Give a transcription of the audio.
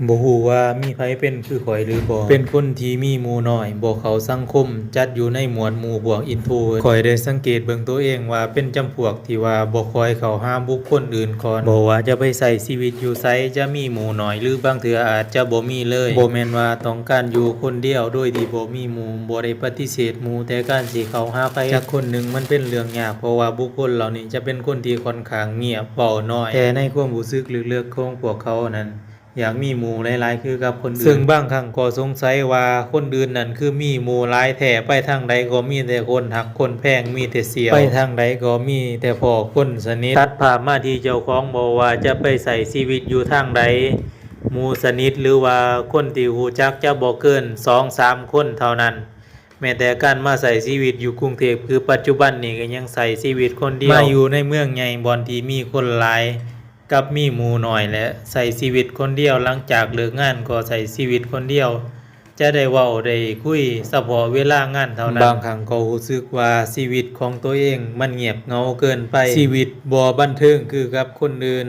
บ่ฮู้ว่ามีไผเป็นคือข้อยหรือบ่เป็นคนที่มีหมู่น้อยบ่เข้าสังคมจัดอยู่ในหมวดหมู่พวก introvert ข้อยได้สังเกตเบิ่งตัวเองว่าเป็นจำพวกที่ว่าบ่ค่อยเข้าหาบุคคลอื่นก่อนบ่ว่าจะไปใช้ชีวิตอยู่ไสจะมีหมู่น้อยหรือบางเทื่ออาจจะบ่มีเลยบ่แม่นว่าต้องการอยู่คนเดียวโดยที่บ่มีหมู่บ่ได้ปฏิเสธหมู่แต่การสิเข้าหาไผสักคนหนึ่งมันเป็นเรื่องยากเพราะว่าบุคคลเหล่านี้จะเป็นคนที่ค่อนข้างเงียบเว้าน้อยแต่ในความรู้สึกลึกๆของพวกเขานั้นอยากมีหมู่หลายๆคือกับคนอื่นซึ่งบางครั้งก็สงสัยว่าคนอื่นนั่นคือมีหมู่หลายแท้ไปทางใดก็มีแต่คนหักคนแพงมีแต่เสี่ยวไปทางใดก็มีแต่พ้อคนสนิทตัดภาพมาที่เจ้าของบ่ว่าจะไปใช้ชีวิตอยู่ทางใดหมู่สนิทหรือว่าคนที่รู้จักจะบ่เกิน 2-3 คนเท่านั้นแม้แต่การมาใช้ชีวิตอยู่กรุงเทพคือปัจจุบันนี้ก็ยังใช้ชีวิตคนเดียวมาอยู่ในเมืองใหญ่บ่อนที่มีคนหลายกับมีหมู่น้อยและใช้ชีวิตคนเดียวหลังจากเลิกงานก็ใช้ชีวิตคนเดียวจะได้เว้าได้คุยเฉพาะเวลางานเท่านั้นบางครั้งก็รู้สึกว่าชีวิตของตัวเองมันเงียบเหงาเกินไปชีวิตบ่บันเทิงคือกับคนอื่น